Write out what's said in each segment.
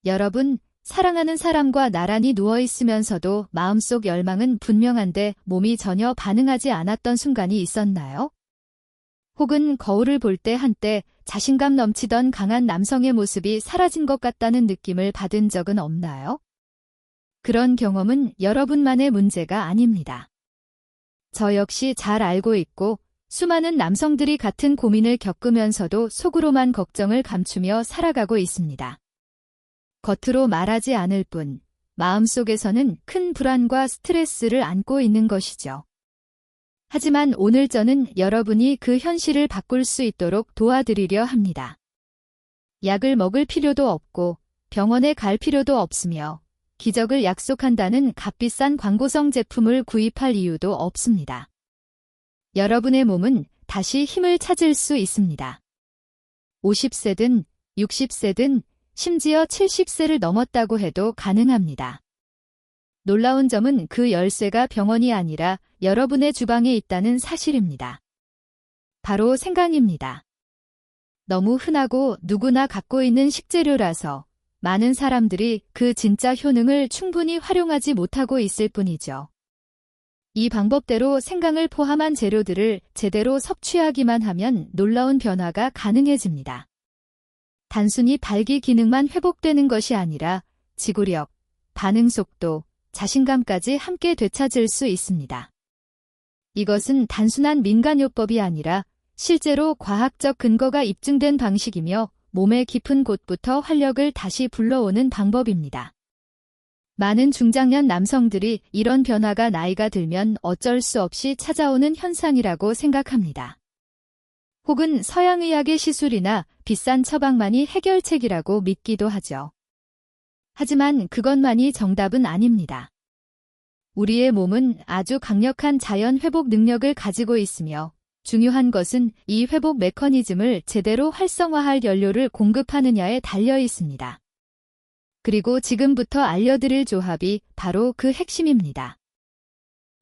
여러분, 사랑하는 사람과 나란히 누워있으면서도 마음속 열망은 분명한데 몸이 전혀 반응하지 않았던 순간이 있었나요? 혹은 거울을 볼 때 한때 자신감 넘치던 강한 남성의 모습이 사라진 것 같다는 느낌을 받은 적은 없나요? 그런 경험은 여러분만의 문제가 아닙니다. 저 역시 잘 알고 있고 수많은 남성들이 같은 고민을 겪으면서도 속으로만 걱정을 감추며 살아가고 있습니다. 겉으로 말하지 않을 뿐 마음속에서는 큰 불안과 스트레스를 안고 있는 것이죠. 하지만 오늘 저는 여러분이 그 현실을 바꿀 수 있도록 도와드리려 합니다. 약을 먹을 필요도 없고 병원에 갈 필요도 없으며 기적을 약속한다는 값비싼 광고성 제품을 구입할 이유도 없습니다. 여러분의 몸은 다시 힘을 찾을 수 있습니다. 50세든 60세든 심지어 70세를 넘었다고 해도 가능합니다. 놀라운 점은 그 열쇠가 병원이 아니라 여러분의 주방에 있다는 사실입니다. 바로 생각입니다. 너무 흔하고 누구나 갖고 있는 식재료라서 많은 사람들이 그 진짜 효능을 충분히 활용하지 못하고 있을 뿐이죠. 이 방법대로 생강을 포함한 재료들을 제대로 섭취하기만 하면 놀라운 변화가 가능해집니다. 단순히 발기 기능만 회복되는 것이 아니라 지구력, 반응 속도, 자신감까지 함께 되찾을 수 있습니다. 이것은 단순한 민간요법이 아니라 실제로 과학적 근거가 입증된 방식이며 몸의 깊은 곳부터 활력을 다시 불러오는 방법입니다. 많은 중장년 남성들이 이런 변화가 나이가 들면 어쩔 수 없이 찾아오는 현상이라고 생각합니다. 혹은 서양의학의 시술이나 비싼 처방만이 해결책이라고 믿기도 하죠. 하지만 그것만이 정답은 아닙니다. 우리의 몸은 아주 강력한 자연 회복 능력을 가지고 있으며 중요한 것은 이 회복 메커니즘을 제대로 활성화할 연료를 공급하느냐에 달려 있습니다. 그리고 지금부터 알려드릴 조합이 바로 그 핵심입니다.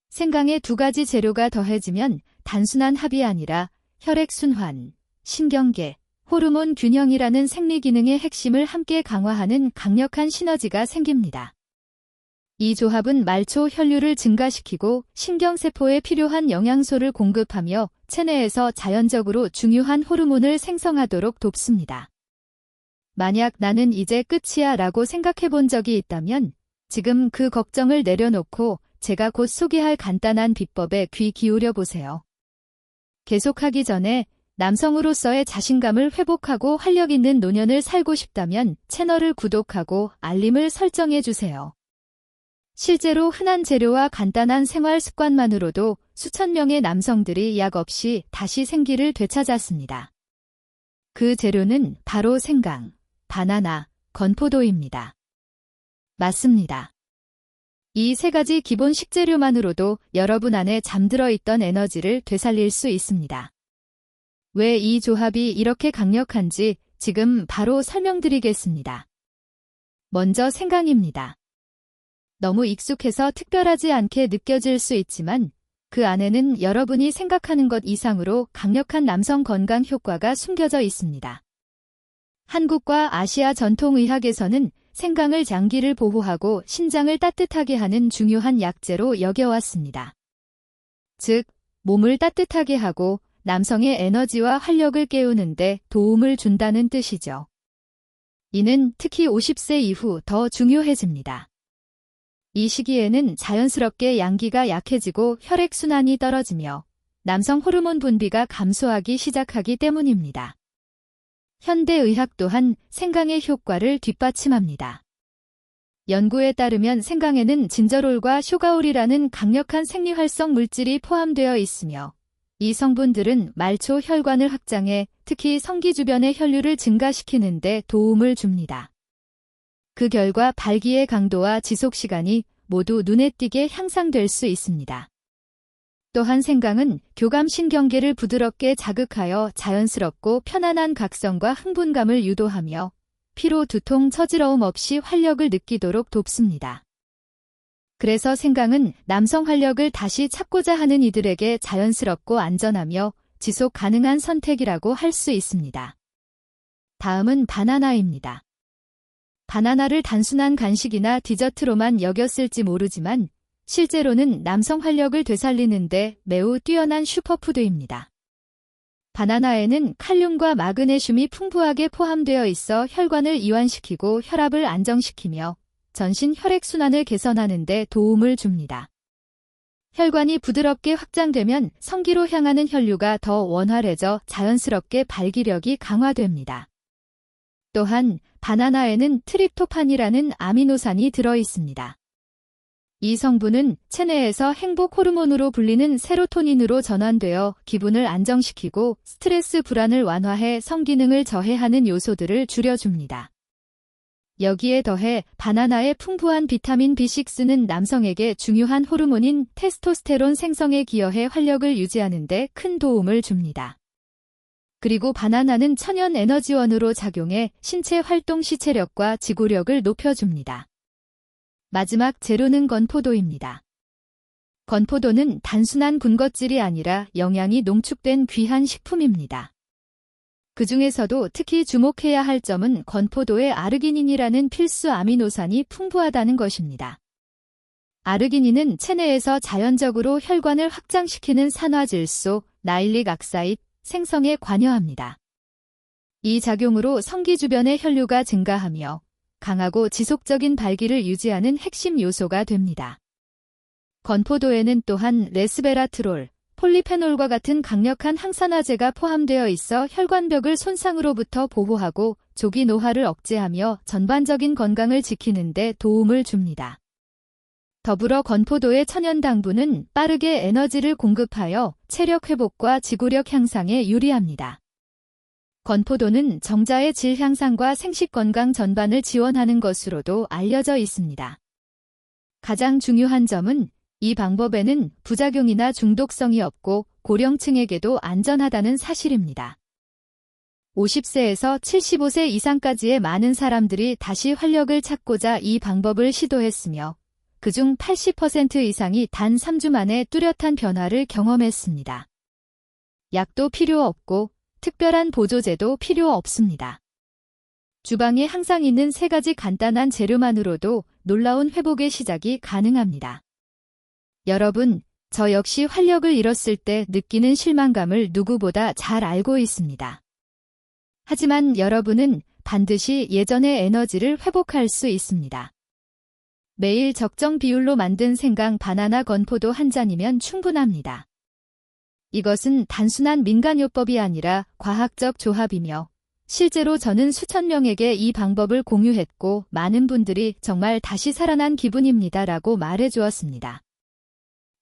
생강의 두 가지 재료가 더해지면 단순한 합이 아니라 혈액순환, 신경계, 호르몬 균형이라는 생리기능의 핵심을 함께 강화하는 강력한 시너지가 생깁니다. 이 조합은 말초 혈류를 증가시키고 신경세포에 필요한 영양소를 공급하며 체내에서 자연적으로 중요한 호르몬을 생성하도록 돕습니다. 만약 나는 이제 끝이야 라고 생각해 본 적이 있다면 지금 그 걱정을 내려놓고 제가 곧 소개할 간단한 비법에 귀 기울여 보세요. 계속하기 전에 남성으로서의 자신감을 회복하고 활력 있는 노년을 살고 싶다면 채널을 구독하고 알림을 설정해 주세요. 실제로 흔한 재료와 간단한 생활 습관만으로도 수천 명의 남성들이 약 없이 다시 생기를 되찾았습니다. 그 재료는 바로 생강, 바나나, 건포도입니다. 맞습니다. 이 세 가지 기본 식재료만으로도 여러분 안에 잠들어 있던 에너지를 되살릴 수 있습니다. 왜 이 조합이 이렇게 강력한지 지금 바로 설명드리겠습니다. 먼저 생강입니다. 너무 익숙해서 특별하지 않게 느껴질 수 있지만 그 안에는 여러분이 생각하는 것 이상으로 강력한 남성 건강 효과가 숨겨져 있습니다. 한국과 아시아 전통의학에서는 생강을 장기를 보호하고 신장을 따뜻하게 하는 중요한 약재로 여겨왔습니다. 즉, 몸을 따뜻하게 하고 남성의 에너지와 활력을 깨우는데 도움을 준다는 뜻이죠. 이는 특히 50세 이후 더 중요해집니다. 이 시기에는 자연스럽게 양기가 약해지고 혈액순환이 떨어지며 남성 호르몬 분비가 감소하기 시작하기 때문입니다. 현대의학 또한 생강의 효과를 뒷받침합니다. 연구에 따르면 생강에는 진저롤과 쇼가올이라는 강력한 생리활성 물질이 포함되어 있으며 이 성분들은 말초 혈관을 확장해 특히 성기 주변의 혈류를 증가시키는 데 도움을 줍니다. 그 결과 발기의 강도와 지속 시간이 모두 눈에 띄게 향상될 수 있습니다. 또한 생강은 교감신경계를 부드럽게 자극하여 자연스럽고 편안한 각성과 흥분감을 유도하며 피로, 두통, 처지러움 없이 활력을 느끼도록 돕습니다. 그래서 생강은 남성 활력을 다시 찾고자 하는 이들에게 자연스럽고 안전하며 지속 가능한 선택이라고 할 수 있습니다. 다음은 바나나입니다. 바나나를 단순한 간식이나 디저트로만 여겼을지 모르지만 실제로는 남성 활력을 되살리는데 매우 뛰어난 슈퍼푸드입니다. 바나나에는 칼륨과 마그네슘이 풍부하게 포함되어 있어 혈관을 이완시키고 혈압을 안정시키며 전신 혈액순환을 개선하는 데 도움을 줍니다. 혈관이 부드럽게 확장되면 성기로 향하는 혈류가 더 원활해져 자연스럽게 발기력이 강화됩니다. 또한 바나나에는 트립토판이라는 아미노산이 들어 있습니다. 이 성분은 체내에서 행복 호르몬으로 불리는 세로토닌으로 전환되어 기분을 안정시키고 스트레스 불안을 완화해 성기능을 저해하는 요소들을 줄여줍니다. 여기에 더해 바나나의 풍부한 비타민 B6는 남성에게 중요한 호르몬인 테스토스테론 생성에 기여해 활력을 유지하는 데 큰 도움을 줍니다. 그리고 바나나는 천연 에너지원으로 작용해 신체 활동 시 체력과 지구력을 높여줍니다. 마지막 재료는 건포도입니다. 건포도는 단순한 군것질이 아니라 영양이 농축된 귀한 식품입니다. 그 중에서도 특히 주목해야 할 점은 건포도의 아르기닌이라는 필수 아미노산이 풍부하다는 것입니다. 아르기닌은 체내에서 자연적으로 혈관을 확장시키는 산화질소, 나일릭 악사이드 생성에 관여합니다. 이 작용으로 성기 주변의 혈류가 증가하며 강하고 지속적인 발기를 유지하는 핵심 요소가 됩니다. 건포도에는 또한 레스베라트롤, 폴리페놀과 같은 강력한 항산화제가 포함되어 있어 혈관벽을 손상으로부터 보호하고 조기 노화를 억제하며 전반적인 건강을 지키는 데 도움을 줍니다. 더불어 건포도의 천연 당분은 빠르게 에너지를 공급하여 체력 회복과 지구력 향상에 유리합니다. 건포도는 정자의 질 향상과 생식 건강 전반을 지원하는 것으로도 알려져 있습니다. 가장 중요한 점은 이 방법에는 부작용이나 중독성이 없고 고령층에게도 안전하다는 사실입니다. 50세에서 75세 이상까지의 많은 사람들이 다시 활력을 찾고자 이 방법을 시도했으며 그중 80% 이상이 단 3주 만에 뚜렷한 변화를 경험했습니다. 약도 필요 없고 특별한 보조제도 필요 없습니다. 주방에 항상 있는 3가지 간단한 재료만으로도 놀라운 회복의 시작이 가능합니다. 여러분, 저 역시 활력을 잃었을 때 느끼는 실망감을 누구보다 잘 알고 있습니다. 하지만 여러분은 반드시 예전의 에너지를 회복할 수 있습니다. 매일 적정 비율로 만든 생강 바나나 건포도 한 잔이면 충분합니다. 이것은 단순한 민간요법이 아니라 과학적 조합이며 실제로 저는 수천 명에게 이 방법을 공유했고 많은 분들이 정말 다시 살아난 기분입니다라고 말해주었습니다.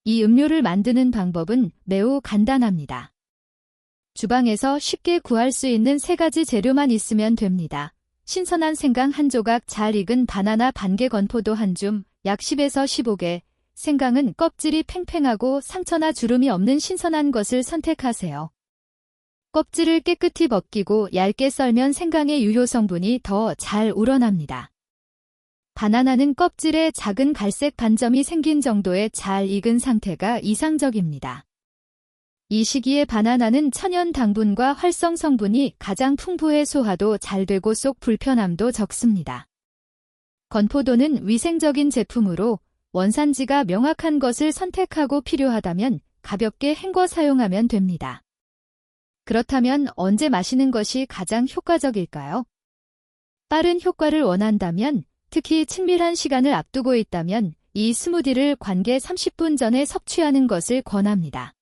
이 음료를 만드는 방법은 매우 간단합니다. 주방에서 쉽게 구할 수 있는 3가지 재료만 있으면 됩니다. 신선한 생강 1조각, 잘 익은 바나나 반개, 건포도 1줌, 약 10에서 15개. 생강은 껍질이 팽팽하고 상처나 주름이 없는 신선한 것을 선택하세요. 껍질을 깨끗이 벗기고 얇게 썰면 생강의 유효 성분이 더 잘 우러납니다. 바나나는 껍질에 작은 갈색 반점이 생긴 정도의 잘 익은 상태가 이상적입니다. 이 시기에 바나나는 천연 당분과 활성 성분이 가장 풍부해 소화도 잘 되고 속 불편함도 적습니다. 건포도는 위생적인 제품으로 원산지가 명확한 것을 선택하고 필요하다면 가볍게 헹궈 사용하면 됩니다. 그렇다면 언제 마시는 것이 가장 효과적일까요? 빠른 효과를 원한다면, 특히 친밀한 시간을 앞두고 있다면 이 스무디를 관계 30분 전에 섭취하는 것을 권합니다.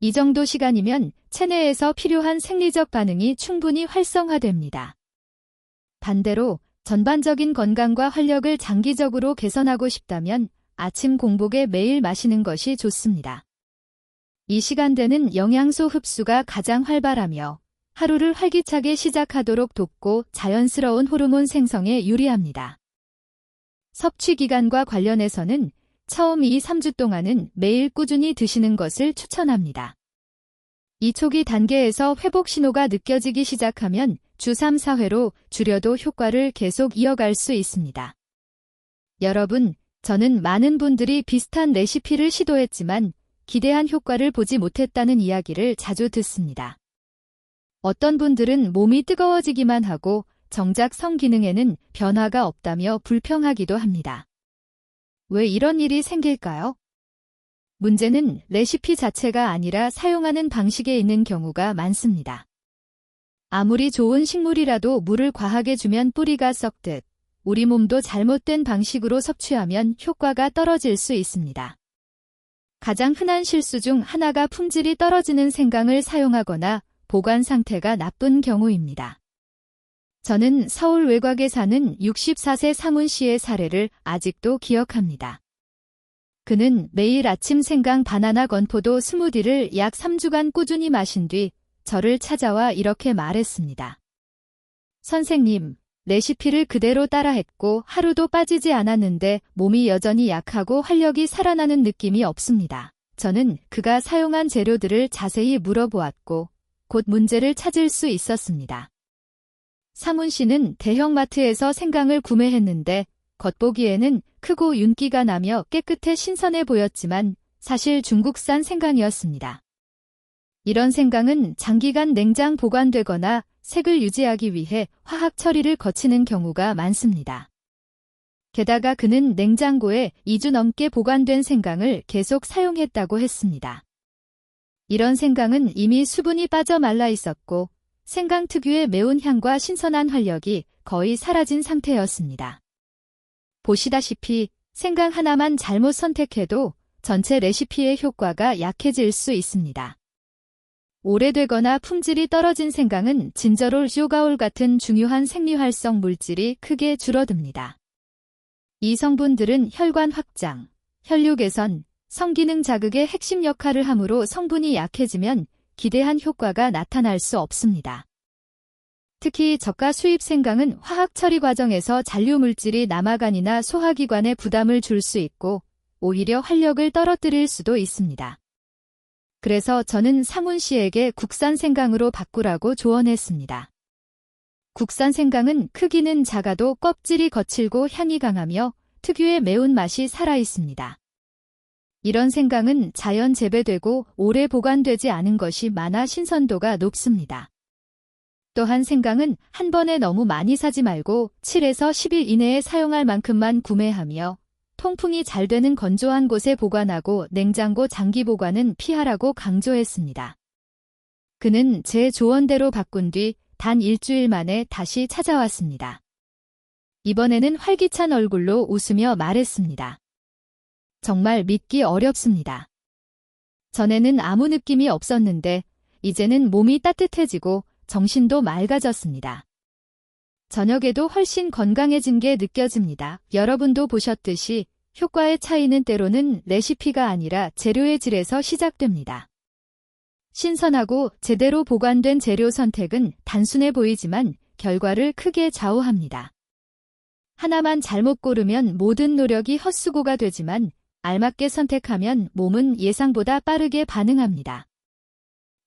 이 정도 시간이면 체내에서 필요한 생리적 반응이 충분히 활성화됩니다. 반대로 전반적인 건강과 활력을 장기적으로 개선하고 싶다면 아침 공복에 매일 마시는 것이 좋습니다. 이 시간대는 영양소 흡수가 가장 활발하며 하루를 활기차게 시작하도록 돕고 자연스러운 호르몬 생성에 유리합니다. 섭취 기간과 관련해서는 처음 2-3주 동안은 매일 꾸준히 드시는 것을 추천합니다. 이 초기 단계에서 회복 신호가 느껴지기 시작하면 주 3-4회로 줄여도 효과를 계속 이어갈 수 있습니다. 여러분, 저는 많은 분들이 비슷한 레시피를 시도했지만 기대한 효과를 보지 못했다는 이야기를 자주 듣습니다. 어떤 분들은 몸이 뜨거워지기만 하고 정작 성기능에는 변화가 없다며 불평하기도 합니다. 왜 이런 일이 생길까요? 문제는 레시피 자체가 아니라 사용하는 방식에 있는 경우가 많습니다. 아무리 좋은 식물이라도 물을 과하게 주면 뿌리가 썩듯 우리 몸도 잘못된 방식으로 섭취하면 효과가 떨어질 수 있습니다. 가장 흔한 실수 중 하나가 품질이 떨어지는 생강을 사용하거나 보관 상태가 나쁜 경우입니다. 저는 서울 외곽에 사는 64세 상훈 씨의 사례를 아직도 기억합니다. 그는 매일 아침 생강 바나나 건포도 스무디를 약 3주간 꾸준히 마신 뒤 저를 찾아와 이렇게 말했습니다. 선생님, 레시피를 그대로 따라했고 하루도 빠지지 않았는데 몸이 여전히 약하고 활력이 살아나는 느낌이 없습니다. 저는 그가 사용한 재료들을 자세히 물어보았고 곧 문제를 찾을 수 있었습니다. 상훈 씨는 대형마트에서 생강을 구매했는데 겉보기에는 크고 윤기가 나며 깨끗해 신선해 보였지만 사실 중국산 생강이었습니다. 이런 생강은 장기간 냉장 보관되거나 색을 유지하기 위해 화학 처리를 거치는 경우가 많습니다. 게다가 그는 냉장고에 2주 넘게 보관된 생강을 계속 사용했다고 했습니다. 이런 생강은 이미 수분이 빠져 말라 있었고 생강 특유의 매운 향과 신선한 활력이 거의 사라진 상태였습니다. 보시다시피 생강 하나만 잘못 선택해도 전체 레시피의 효과가 약해질 수 있습니다. 오래되거나 품질이 떨어진 생강은 진저롤, 쇼가올 같은 중요한 생리활성 물질이 크게 줄어듭니다. 이 성분들은 혈관 확장, 혈류 개선, 성기능 자극의 핵심 역할을 하므로 성분이 약해지면 기대한 효과가 나타날 수 없습니다. 특히 저가 수입 생강은 화학 처리 과정에서 잔류 물질이 남아간이나 소화기관에 부담을 줄 수 있고 오히려 활력을 떨어뜨릴 수도 있습니다. 그래서 저는 상훈 씨에게 국산 생강으로 바꾸라고 조언했습니다. 국산 생강은 크기는 작아도 껍질이 거칠고 향이 강하며 특유의 매운맛이 살아있습니다. 이런 생강은 자연 재배되고 오래 보관되지 않은 것이 많아 신선도가 높습니다. 또한 생강은 한 번에 너무 많이 사지 말고 7에서 10일 이내에 사용할 만큼만 구매하며 통풍이 잘 되는 건조한 곳에 보관하고 냉장고 장기 보관은 피하라고 강조했습니다. 그는 제 조언대로 바꾼 뒤 단 일주일 만에 다시 찾아왔습니다. 이번에는 활기찬 얼굴로 웃으며 말했습니다. 정말 믿기 어렵습니다. 전에는 아무 느낌이 없었는데 이제는 몸이 따뜻해지고 정신도 맑아졌습니다. 저녁에도 훨씬 건강해진 게 느껴집니다. 여러분도 보셨듯이 효과의 차이는 때로는 레시피가 아니라 재료의 질에서 시작됩니다. 신선하고 제대로 보관된 재료 선택은 단순해 보이지만 결과를 크게 좌우합니다. 하나만 잘못 고르면 모든 노력이 헛수고가 되지만 알맞게 선택하면 몸은 예상보다 빠르게 반응합니다.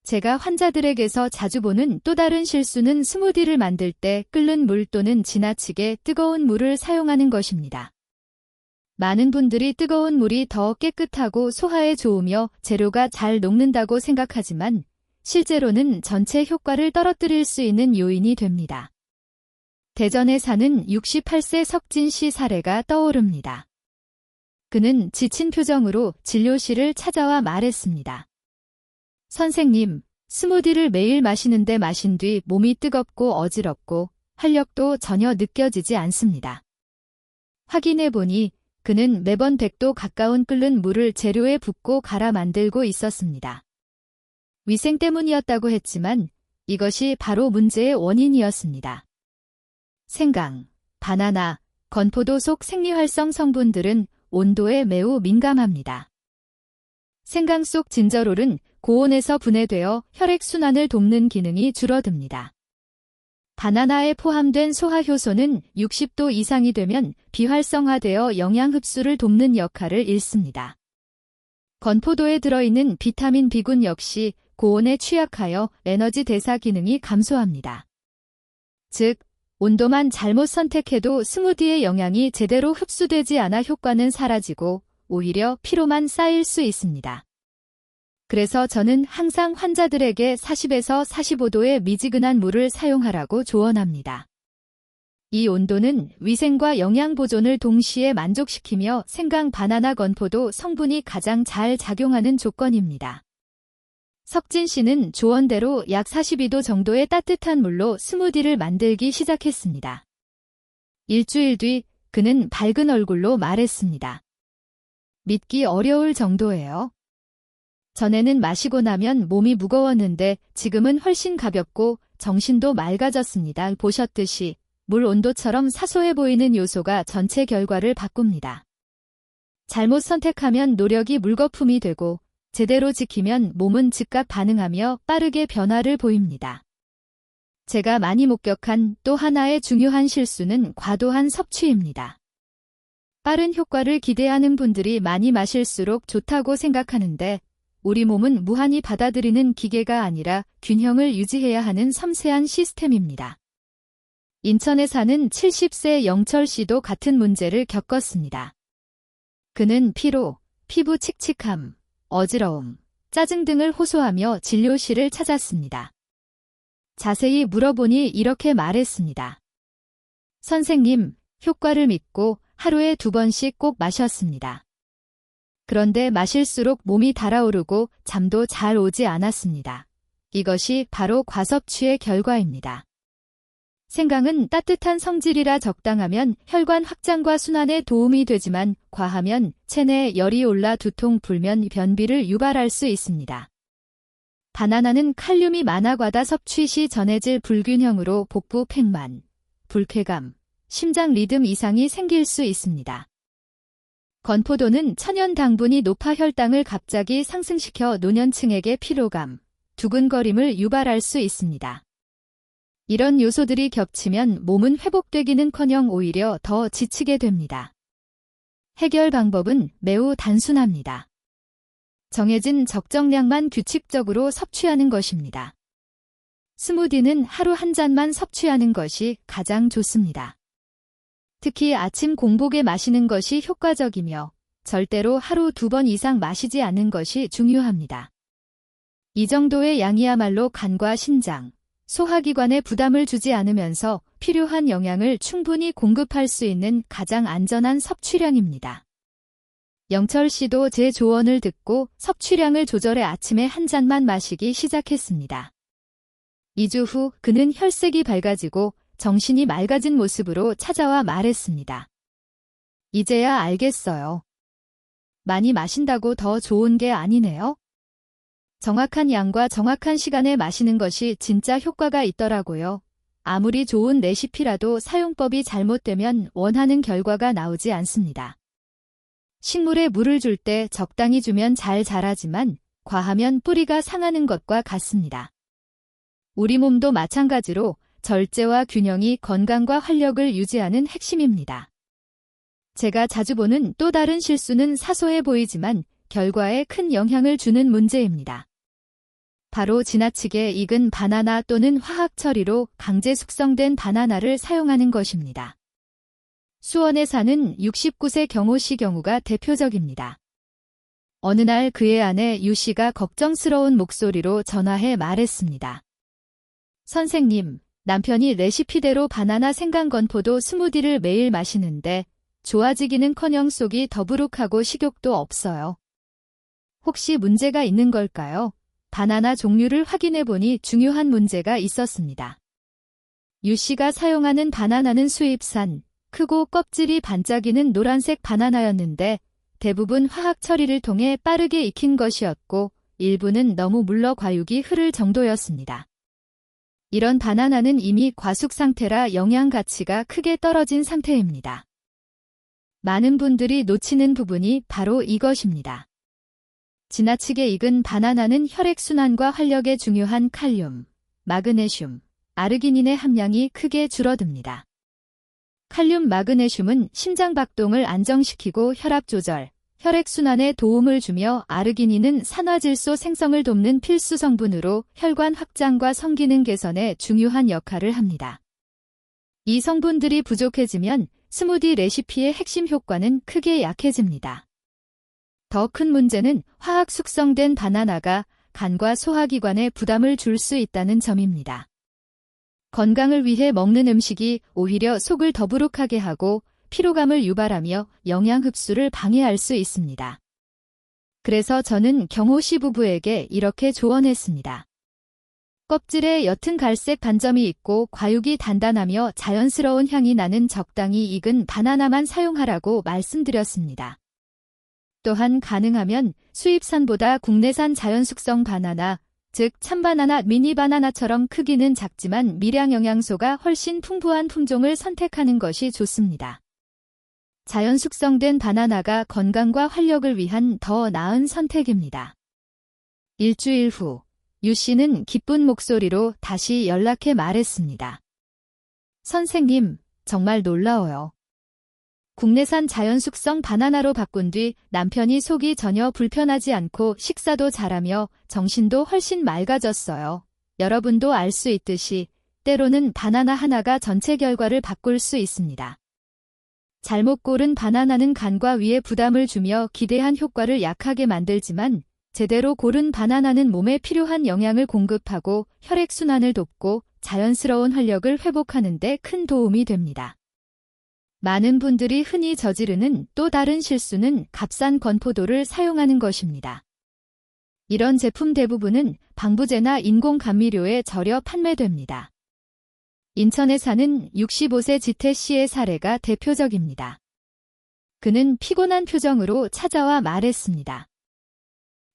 제가 환자들에게서 자주 보는 또 다른 실수는 스무디를 만들 때 끓는 물 또는 지나치게 뜨거운 물을 사용하는 것입니다. 많은 분들이 뜨거운 물이 더 깨끗하고 소화에 좋으며 재료가 잘 녹는다고 생각하지만 실제로는 전체 효과를 떨어뜨릴 수 있는 요인이 됩니다. 대전에 사는 68세 석진 씨 사례가 떠오릅니다. 그는 지친 표정으로 진료실을 찾아와 말했습니다. 선생님, 스무디를 매일 마시는데 마신 뒤 몸이 뜨겁고 어지럽고 활력도 전혀 느껴지지 않습니다. 확인해보니 그는 매번 100도 가까운 끓는 물을 재료에 붓고 갈아 만들고 있었습니다. 위생 때문이었다고 했지만 이것이 바로 문제의 원인이었습니다. 생강, 바나나, 건포도 속 생리활성 성분들은 온도에 매우 민감합니다. 생강 속 진저롤은 고온에서 분해되어 혈액순환을 돕는 기능이 줄어듭니다. 바나나에 포함된 소화효소는 60도 이상이 되면 비활성화되어 영양 흡수를 돕는 역할을 잃습니다. 건포도에 들어있는 비타민 B군 역시 고온에 취약하여 에너지 대사 기능이 감소합니다. 즉, 온도만 잘못 선택해도 스무디의 영양이 제대로 흡수되지 않아 효과는 사라지고 오히려 피로만 쌓일 수 있습니다. 그래서 저는 항상 환자들에게 40에서 45도의 미지근한 물을 사용하라고 조언합니다. 이 온도는 위생과 영양 보존을 동시에 만족시키며 생강 바나나 건포도 성분이 가장 잘 작용하는 조건입니다. 석진 씨는 조언대로 약 42도 정도의 따뜻한 물로 스무디를 만들기 시작했습니다. 일주일 뒤 그는 밝은 얼굴로 말했습니다. 믿기 어려울 정도예요. 전에는 마시고 나면 몸이 무거웠는데 지금은 훨씬 가볍고 정신도 맑아졌습니다. 보셨듯이 물 온도처럼 사소해 보이는 요소가 전체 결과를 바꿉니다. 잘못 선택하면 노력이 물거품이 되고 제대로 지키면 몸은 즉각 반응하며 빠르게 변화를 보입니다. 제가 많이 목격한 또 하나의 중요한 실수는 과도한 섭취입니다. 빠른 효과를 기대하는 분들이 많이 마실수록 좋다고 생각하는데 우리 몸은 무한히 받아들이는 기계가 아니라 균형을 유지해야 하는 섬세한 시스템입니다. 인천에 사는 70세 영철 씨도 같은 문제를 겪었습니다. 그는 피로, 피부 칙칙함, 어지러움, 짜증 등을 호소하며 진료실을 찾았습니다. 자세히 물어보니 이렇게 말했습니다. 선생님, 효과를 믿고 하루에 2번씩 꼭 마셨습니다. 그런데 마실수록 몸이 달아오르고 잠도 잘 오지 않았습니다. 이것이 바로 과섭취의 결과입니다. 생강은 따뜻한 성질이라 적당하면 혈관 확장과 순환에 도움이 되지만 과하면 체내에 열이 올라 두통, 불면, 변비를 유발할 수 있습니다. 바나나는 칼륨이 많아 과다 섭취 시 전해질 불균형으로 복부 팽만, 불쾌감, 심장 리듬 이상이 생길 수 있습니다. 건포도는 천연 당분이 높아 혈당을 갑자기 상승시켜 노년층에게 피로감, 두근거림을 유발할 수 있습니다. 이런 요소들이 겹치면 몸은 회복되기는커녕 오히려 더 지치게 됩니다. 해결 방법은 매우 단순합니다. 정해진 적정량만 규칙적으로 섭취하는 것입니다. 스무디는 하루 한 잔만 섭취하는 것이 가장 좋습니다. 특히 아침 공복에 마시는 것이 효과적이며 절대로 하루 2번 이상 마시지 않는 것이 중요합니다. 이 정도의 양이야말로 간과 신장, 소화기관에 부담을 주지 않으면서 필요한 영양을 충분히 공급할 수 있는 가장 안전한 섭취량입니다. 영철 씨도 제 조언을 듣고 섭취량을 조절해 아침에 한 잔만 마시기 시작했습니다. 2주 후 그는 혈색이 밝아지고 정신이 맑아진 모습으로 찾아와 말했습니다. 이제야 알겠어요. 많이 마신다고 더 좋은 게 아니네요. 정확한 양과 정확한 시간에 마시는 것이 진짜 효과가 있더라고요. 아무리 좋은 레시피라도 사용법이 잘못되면 원하는 결과가 나오지 않습니다. 식물에 물을 줄 때 적당히 주면 잘 자라지만 과하면 뿌리가 상하는 것과 같습니다. 우리 몸도 마찬가지로 절제와 균형이 건강과 활력을 유지하는 핵심입니다. 제가 자주 보는 또 다른 실수는 사소해 보이지만 결과에 큰 영향을 주는 문제입니다. 바로 지나치게 익은 바나나 또는 화학 처리로 강제 숙성된 바나나를 사용하는 것입니다. 수원에 사는 69세 경호 씨 경우가 대표적입니다. 어느 날 그의 아내 유 씨가 걱정스러운 목소리로 전화해 말했습니다. 선생님, 남편이 레시피대로 바나나 생강 건포도 스무디를 매일 마시는데 좋아지기는커녕 속이 더부룩하고 식욕도 없어요. 혹시 문제가 있는 걸까요? 바나나 종류를 확인해보니 중요한 문제가 있었습니다. 유 씨가 사용하는 바나나는 수입산, 크고 껍질이 반짝이는 노란색 바나나였는데 대부분 화학 처리를 통해 빠르게 익힌 것이었고 일부는 너무 물러 과육이 흐를 정도였습니다. 이런 바나나는 이미 과숙 상태라 영양 가치가 크게 떨어진 상태입니다. 많은 분들이 놓치는 부분이 바로 이것입니다. 지나치게 익은 바나나는 혈액순환과 활력에 중요한 칼륨, 마그네슘, 아르기닌의 함량이 크게 줄어듭니다. 칼륨, 마그네슘은 심장박동을 안정시키고 혈압 조절, 혈액순환에 도움을 주며 아르기닌은 산화질소 생성을 돕는 필수 성분으로 혈관 확장과 성기능 개선에 중요한 역할을 합니다. 이 성분들이 부족해지면 스무디 레시피의 핵심 효과는 크게 약해집니다. 더 큰 문제는 화학 숙성된 바나나가 간과 소화기관에 부담을 줄 수 있다는 점입니다. 건강을 위해 먹는 음식이 오히려 속을 더부룩하게 하고 피로감을 유발하며 영양 흡수를 방해할 수 있습니다. 그래서 저는 경호 씨 부부에게 이렇게 조언했습니다. 껍질에 옅은 갈색 반점이 있고 과육이 단단하며 자연스러운 향이 나는 적당히 익은 바나나만 사용하라고 말씀드렸습니다. 또한 가능하면 수입산보다 국내산 자연숙성 바나나, 즉 참바나나, 미니바나나처럼 크기는 작지만 미량 영양소가 훨씬 풍부한 품종을 선택하는 것이 좋습니다. 자연 숙성된 바나나가 건강과 활력을 위한 더 나은 선택입니다. 일주일 후, 유 씨는 기쁜 목소리로 다시 연락해 말했습니다. 선생님, 정말 놀라워요. 국내산 자연 숙성 바나나로 바꾼 뒤 남편이 속이 전혀 불편하지 않고 식사도 잘하며 정신도 훨씬 맑아졌어요. 여러분도 알 수 있듯이 때로는 바나나 하나가 전체 결과를 바꿀 수 있습니다. 잘못 고른 바나나는 간과 위에 부담을 주며 기대한 효과를 약하게 만들지만 제대로 고른 바나나는 몸에 필요한 영양을 공급하고 혈액순환을 돕고 자연스러운 활력을 회복하는 데 큰 도움이 됩니다. 많은 분들이 흔히 저지르는 또 다른 실수는 값싼 건포도를 사용하는 것입니다. 이런 제품 대부분은 방부제나 인공감미료에 절여 판매됩니다. 인천에 사는 65세 지태 씨의 사례가 대표적입니다. 그는 피곤한 표정으로 찾아와 말했습니다.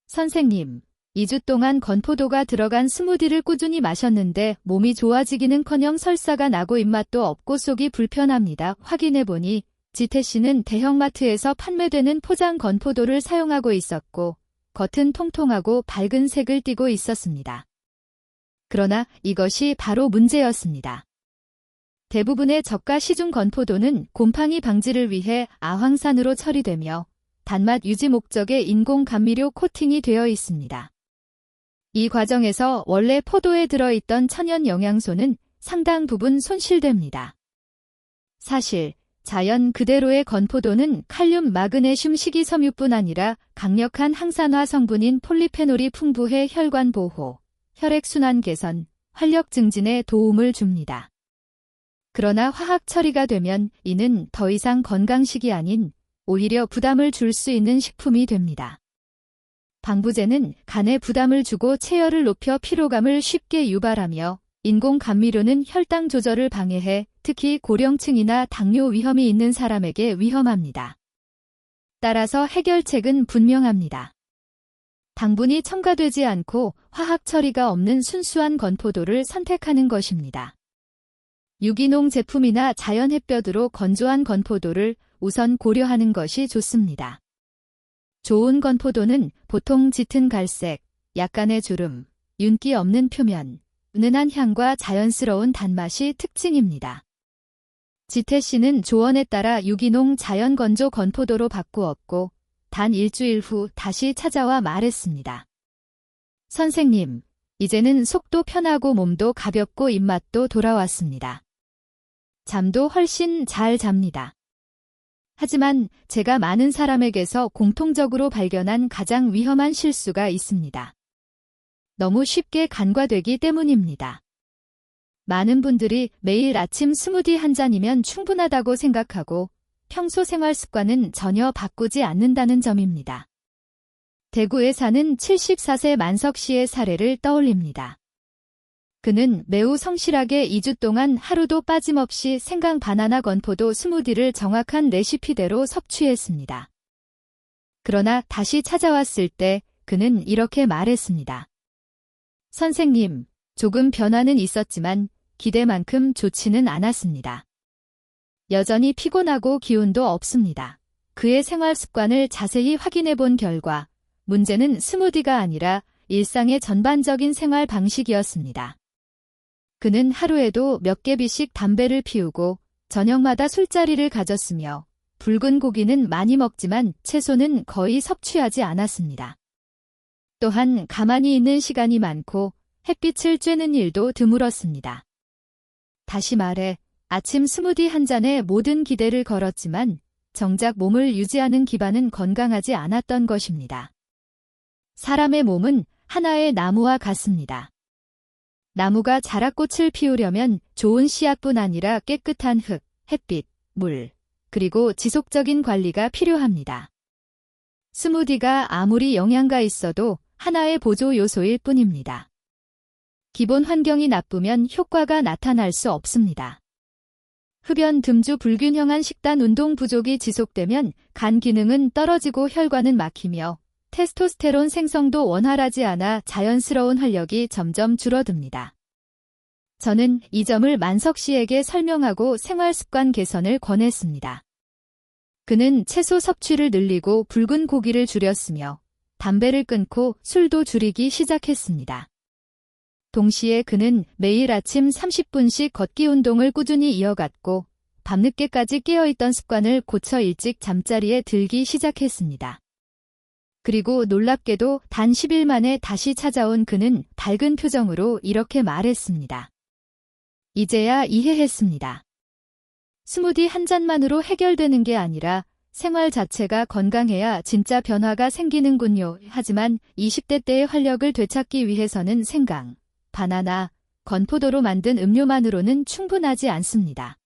선생님, 2주 동안 건포도가 들어간 스무디를 꾸준히 마셨는데 몸이 좋아지기는커녕 설사가 나고 입맛도 없고 속이 불편합니다. 확인해보니 지태 씨는 대형마트에서 판매되는 포장 건포도를 사용하고 있었고 겉은 통통하고 밝은 색을 띠고 있었습니다. 그러나 이것이 바로 문제였습니다. 대부분의 저가 시중 건포도는 곰팡이 방지를 위해 아황산으로 처리되며 단맛 유지 목적의 인공감미료 코팅이 되어 있습니다. 이 과정에서 원래 포도에 들어있던 천연 영양소는 상당 부분 손실됩니다. 사실 자연 그대로의 건포도는 칼륨, 마그네슘, 식이섬유뿐 아니라 강력한 항산화 성분인 폴리페놀이 풍부해 혈관 보호, 혈액순환 개선, 활력 증진에 도움을 줍니다. 그러나 화학 처리가 되면 이는 더 이상 건강식이 아닌 오히려 부담을 줄 수 있는 식품이 됩니다. 방부제는 간에 부담을 주고 체열을 높여 피로감을 쉽게 유발하며 인공감미료는 혈당 조절을 방해해 특히 고령층이나 당뇨 위험이 있는 사람에게 위험합니다. 따라서 해결책은 분명합니다. 당분이 첨가되지 않고 화학 처리가 없는 순수한 건포도를 선택하는 것입니다. 유기농 제품이나 자연 햇볕으로 건조한 건포도를 우선 고려하는 것이 좋습니다. 좋은 건포도는 보통 짙은 갈색, 약간의 주름, 윤기 없는 표면, 은은한 향과 자연스러운 단맛이 특징입니다. 지태 씨는 조언에 따라 유기농 자연 건조 건포도로 바꾸었고 단 일주일 후 다시 찾아와 말했습니다. 선생님, 이제는 속도 편하고 몸도 가볍고 입맛도 돌아왔습니다. 잠도 훨씬 잘 잡니다. 하지만 제가 많은 사람에게서 공통적으로 발견한 가장 위험한 실수가 있습니다. 너무 쉽게 간과되기 때문입니다. 많은 분들이 매일 아침 스무디 한 잔이면 충분하다고 생각하고 평소 생활 습관은 전혀 바꾸지 않는다는 점입니다. 대구에 사는 74세 만석 씨의 사례를 떠올립니다. 그는 매우 성실하게 2주 동안 하루도 빠짐없이 생강 바나나 건포도 스무디를 정확한 레시피대로 섭취했습니다. 그러나 다시 찾아왔을 때 그는 이렇게 말했습니다. 선생님, 조금 변화는 있었지만 기대만큼 좋지는 않았습니다. 여전히 피곤하고 기운도 없습니다. 그의 생활 습관을 자세히 확인해 본 결과 문제는 스무디가 아니라 일상의 전반적인 생활 방식이었습니다. 그는 하루에도 몇 개비씩 담배를 피우고 저녁마다 술자리를 가졌으며 붉은 고기는 많이 먹지만 채소는 거의 섭취하지 않았습니다. 또한 가만히 있는 시간이 많고 햇빛을 쬐는 일도 드물었습니다. 다시 말해 아침 스무디 한 잔에 모든 기대를 걸었지만 정작 몸을 유지하는 기반은 건강하지 않았던 것입니다. 사람의 몸은 하나의 나무와 같습니다. 나무가 자라꽃을 피우려면 좋은 씨앗뿐 아니라 깨끗한 흙, 햇빛, 물, 그리고 지속적인 관리가 필요합니다. 스무디가 아무리 영양가 있어도 하나의 보조 요소일 뿐입니다. 기본 환경이 나쁘면 효과가 나타날 수 없습니다. 흡연 듬주 불균형한 식단 운동 부족이 지속되면 간 기능은 떨어지고 혈관은 막히며 테스토스테론 생성도 원활하지 않아 자연스러운 활력이 점점 줄어듭니다. 저는 이 점을 만석 씨에게 설명하고 생활습관 개선을 권했습니다. 그는 채소 섭취를 늘리고 붉은 고기를 줄였으며 담배를 끊고 술도 줄이기 시작했습니다. 동시에 그는 매일 아침 30분씩 걷기 운동을 꾸준히 이어갔고 밤늦게까지 깨어있던 습관을 고쳐 일찍 잠자리에 들기 시작했습니다. 그리고 놀랍게도 단 10일 만에 다시 찾아온 그는 밝은 표정으로 이렇게 말했습니다. 이제야 이해했습니다. 스무디 한 잔만으로 해결되는 게 아니라 생활 자체가 건강해야 진짜 변화가 생기는군요. 하지만 20대 때의 활력을 되찾기 위해서는 생강, 바나나, 건포도로 만든 음료만으로는 충분하지 않습니다.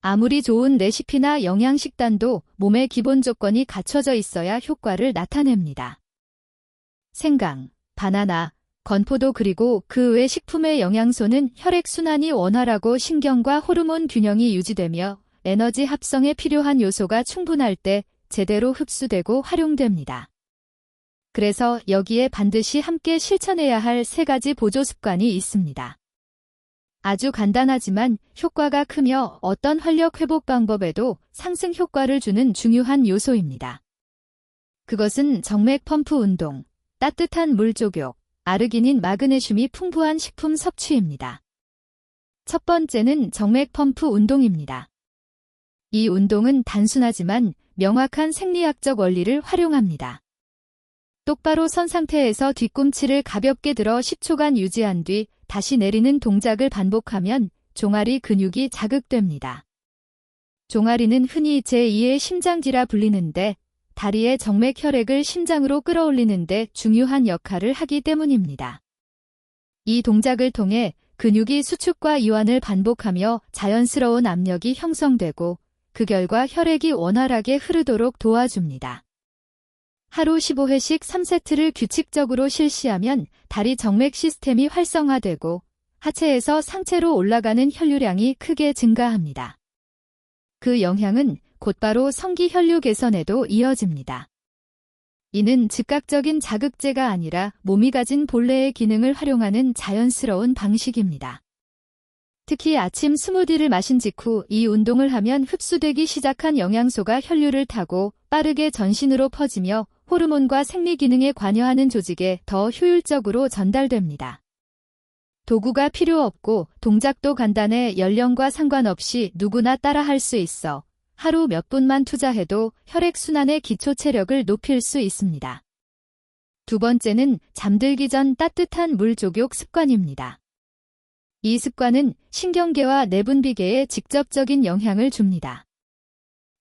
아무리 좋은 레시피나 영양식단도 몸의 기본 조건이 갖춰져 있어야 효과를 나타냅니다. 생강, 바나나, 건포도 그리고 그 외 식품의 영양소는 혈액순환이 원활하고 신경과 호르몬 균형이 유지되며 에너지 합성에 필요한 요소가 충분할 때 제대로 흡수되고 활용됩니다. 그래서 여기에 반드시 함께 실천해야 할 3가지 보조 습관이 있습니다. 아주 간단하지만 효과가 크며 어떤 활력 회복 방법에도 상승 효과를 주는 중요한 요소입니다. 그것은 정맥 펌프 운동, 따뜻한 물 조격, 아르기닌 마그네슘이 풍부한 식품 섭취입니다. 첫 번째는 정맥 펌프 운동입니다. 이 운동은 단순하지만 명확한 생리학적 원리를 활용합니다. 똑바로 선 상태에서 뒤꿈치를 가볍게 들어 10초간 유지한 뒤 다시 내리는 동작을 반복하면 종아리 근육이 자극됩니다. 종아리는 흔히 제2의 심장지라 불리는데 다리의 정맥 혈액을 심장으로 끌어올리는데 중요한 역할을 하기 때문입니다. 이 동작을 통해 근육이 수축과 이완을 반복하며 자연스러운 압력이 형성되고 그 결과 혈액이 원활하게 흐르도록 도와줍니다. 하루 15회씩 3세트를 규칙적으로 실시하면 다리 정맥 시스템이 활성화되고 하체에서 상체로 올라가는 혈류량이 크게 증가합니다. 그 영향은 곧바로 성기 혈류 개선에도 이어집니다. 이는 즉각적인 자극제가 아니라 몸이 가진 본래의 기능을 활용하는 자연스러운 방식입니다. 특히 아침 스무디를 마신 직후 이 운동을 하면 흡수되기 시작한 영양소가 혈류를 타고 빠르게 전신으로 퍼지며 호르몬과 생리 기능에 관여하는 조직에 더 효율적으로 전달됩니다. 도구가 필요 없고 동작도 간단해 연령과 상관없이 누구나 따라할 수 있어 하루 몇 분만 투자해도 혈액순환의 기초 체력을 높일 수 있습니다. 두 번째는 잠들기 전 따뜻한 물 조격 습관입니다. 이 습관은 신경계와 내분비계에 직접적인 영향을 줍니다.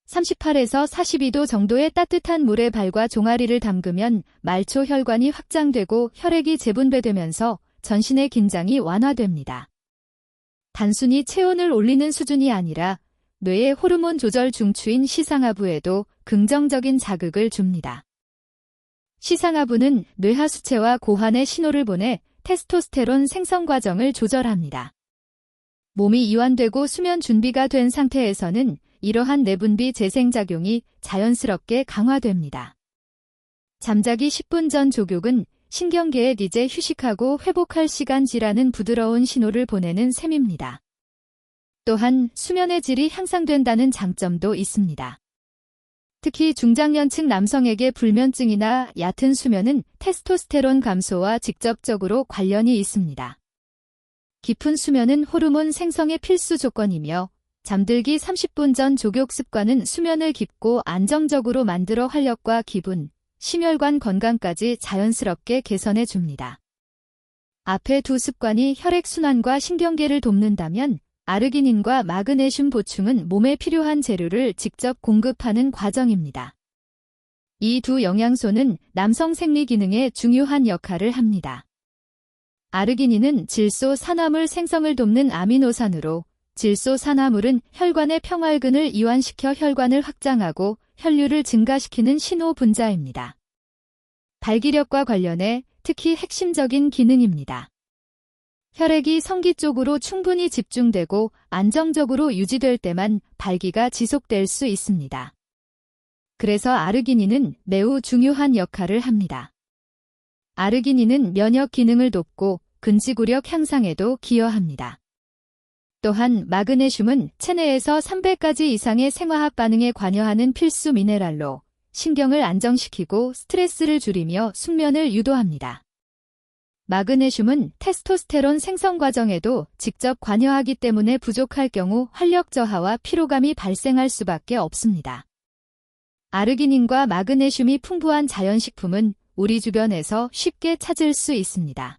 38에서 42도 정도의 따뜻한 물에 발과 종아리를 담그면 말초 혈관이 확장되고 혈액이 재분배되면서 전신의 긴장이 완화됩니다. 단순히 체온을 올리는 수준이 아니라 뇌의 호르몬 조절 중추인 시상하부에도 긍정적인 자극을 줍니다. 시상하부는 뇌하수체와 고환에 신호를 보내 테스토스테론 생성 과정을 조절합니다. 몸이 이완되고 수면 준비가 된 상태에서는 이러한 내분비 재생작용이 자연스럽게 강화됩니다. 잠자기 10분 전 조격은 신경계에 이제 휴식하고 회복할 시간이라는 부드러운 신호를 보내는 셈입니다. 또한 수면의 질이 향상된다는 장점도 있습니다. 특히 중장년층 남성에게 불면증이나 얕은 수면은 테스토스테론 감소와 직접적으로 관련이 있습니다. 깊은 수면은 호르몬 생성의 필수 조건이며 잠들기 30분 전 조격 습관은 수면을 깊고 안정적으로 만들어 활력과 기분, 심혈관 건강까지 자연스럽게 개선해 줍니다. 앞의 두 습관이 혈액순환과 신경계를 돕는다면 아르기닌과 마그네슘 보충은 몸에 필요한 재료를 직접 공급하는 과정입니다. 이 두 영양소는 남성 생리 기능에 중요한 역할을 합니다. 아르기닌은 질소산화물 생성을 돕는 아미노산으로 질소산화물은 혈관의 평활근을 이완시켜 혈관을 확장하고 혈류를 증가시키는 신호 분자입니다. 발기력과 관련해 특히 핵심적인 기능입니다. 혈액이 성기 쪽으로 충분히 집중되고 안정적으로 유지될 때만 발기가 지속될 수 있습니다. 그래서 아르기닌은 매우 중요한 역할을 합니다. 아르기닌은 면역 기능을 돕고 근지구력 향상에도 기여합니다. 또한 마그네슘은 체내에서 300가지 이상의 생화학 반응에 관여하는 필수 미네랄로 신경을 안정시키고 스트레스를 줄이며 숙면을 유도합니다. 마그네슘은 테스토스테론 생성 과정에도 직접 관여하기 때문에 부족할 경우 활력 저하와 피로감이 발생할 수밖에 없습니다. 아르기닌과 마그네슘이 풍부한 자연식품은 우리 주변에서 쉽게 찾을 수 있습니다.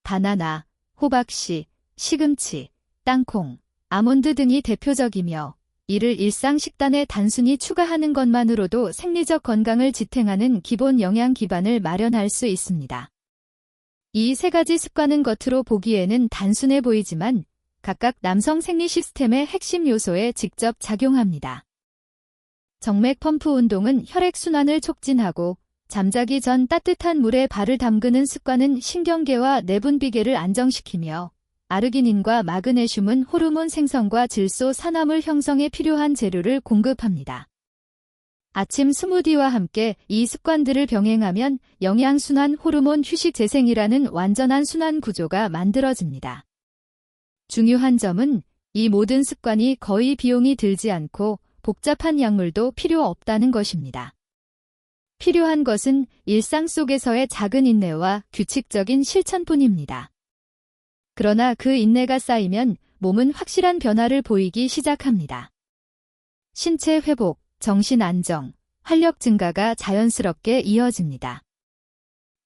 바나나, 호박씨, 시금치, 땅콩, 아몬드 등이 대표적이며 이를 일상 식단에 단순히 추가하는 것만으로도 생리적 건강을 지탱하는 기본 영양 기반을 마련할 수 있습니다. 이 세 가지 습관은 겉으로 보기에는 단순해 보이지만 각각 남성 생리 시스템의 핵심 요소에 직접 작용합니다. 정맥 펌프 운동은 혈액순환을 촉진하고 잠자기 전 따뜻한 물에 발을 담그는 습관은 신경계와 내분비계를 안정시키며 아르기닌과 마그네슘은 호르몬 생성과 질소산화물 형성에 필요한 재료를 공급합니다. 아침 스무디와 함께 이 습관들을 병행하면 영양순환, 호르몬, 휴식, 재생이라는 완전한 순환 구조가 만들어집니다. 중요한 점은 이 모든 습관이 거의 비용이 들지 않고 복잡한 약물도 필요 없다는 것입니다. 필요한 것은 일상 속에서의 작은 인내와 규칙적인 실천뿐입니다. 그러나 그 인내가 쌓이면 몸은 확실한 변화를 보이기 시작합니다. 신체 회복, 정신 안정, 활력 증가가 자연스럽게 이어집니다.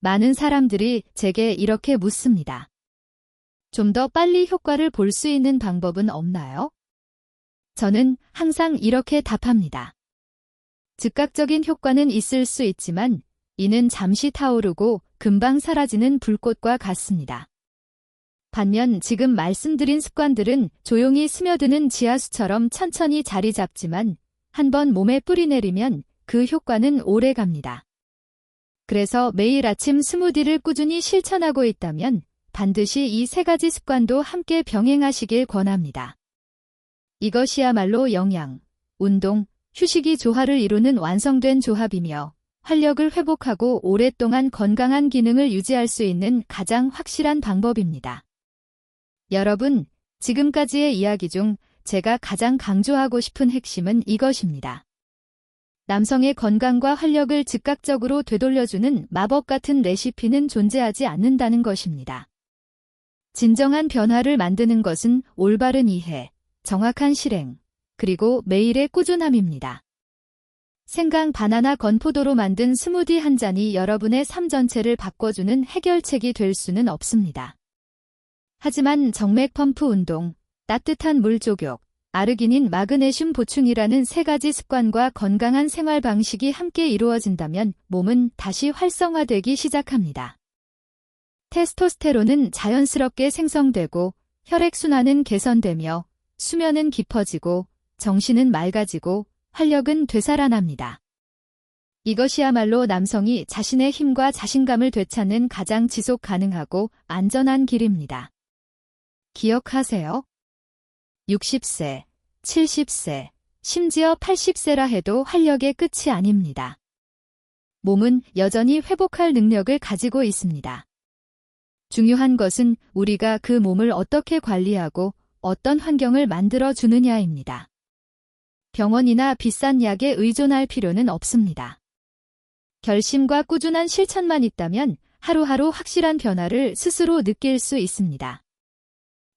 많은 사람들이 제게 이렇게 묻습니다. 좀 더 빨리 효과를 볼 수 있는 방법은 없나요? 저는 항상 이렇게 답합니다. 즉각적인 효과는 있을 수 있지만 이는 잠시 타오르고 금방 사라지는 불꽃과 같습니다. 반면 지금 말씀드린 습관들은 조용히 스며드는 지하수처럼 천천히 자리 잡지만 한번 몸에 뿌리내리면 그 효과는 오래 갑니다. 그래서 매일 아침 스무디를 꾸준히 실천하고 있다면 반드시 이 세 가지 습관도 함께 병행하시길 권합니다. 이것이야말로 영양, 운동, 휴식이 조화를 이루는 완성된 조합이며 활력을 회복하고 오랫동안 건강한 기능을 유지할 수 있는 가장 확실한 방법입니다. 여러분, 지금까지의 이야기 중 제가 가장 강조하고 싶은 핵심은 이것입니다. 남성의 건강과 활력을 즉각적으로 되돌려주는 마법 같은 레시피는 존재하지 않는다는 것입니다. 진정한 변화를 만드는 것은 올바른 이해, 정확한 실행, 그리고 매일의 꾸준함입니다. 생강, 바나나, 건포도로 만든 스무디 한 잔이 여러분의 삶 전체를 바꿔주는 해결책이 될 수는 없습니다. 하지만 정맥 펌프 운동, 따뜻한 물 조격, 아르기닌, 마그네슘 보충이라는 세 가지 습관과 건강한 생활 방식이 함께 이루어진다면 몸은 다시 활성화되기 시작합니다. 테스토스테론은 자연스럽게 생성되고 혈액순환은 개선되며 수면은 깊어지고 정신은 맑아지고 활력은 되살아납니다. 이것이야말로 남성이 자신의 힘과 자신감을 되찾는 가장 지속 가능하고 안전한 길입니다. 기억하세요. 60세, 70세, 심지어 80세라 해도 활력의 끝이 아닙니다. 몸은 여전히 회복할 능력을 가지고 있습니다. 중요한 것은 우리가 그 몸을 어떻게 관리하고 어떤 환경을 만들어 주느냐입니다. 병원이나 비싼 약에 의존할 필요는 없습니다. 결심과 꾸준한 실천만 있다면 하루하루 확실한 변화를 스스로 느낄 수 있습니다.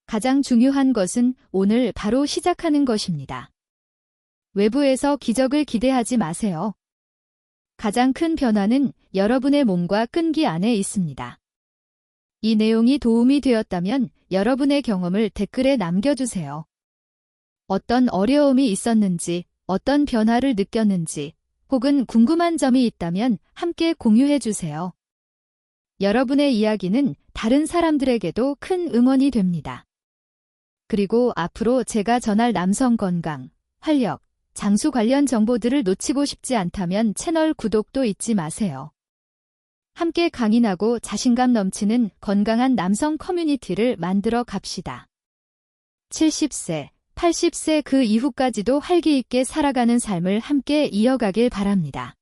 가장 중요한 것은 오늘 바로 시작하는 것입니다. 외부에서 기적을 기대하지 마세요. 가장 큰 변화는 여러분의 몸과 끈기 안에 있습니다. 이 내용이 도움이 되었다면 여러분의 경험을 댓글에 남겨주세요. 어떤 어려움이 있었는지, 어떤 변화를 느꼈는지, 혹은 궁금한 점이 있다면 함께 공유해주세요. 여러분의 이야기는 다른 사람들에게도 큰 응원이 됩니다. 그리고 앞으로 제가 전할 남성 건강, 활력, 장수 관련 정보들을 놓치고 싶지 않다면 채널 구독도 잊지 마세요. 함께 강인하고 자신감 넘치는 건강한 남성 커뮤니티를 만들어 갑시다. 70세, 80세 그 이후까지도 활기 있게 살아가는 삶을 함께 이어가길 바랍니다.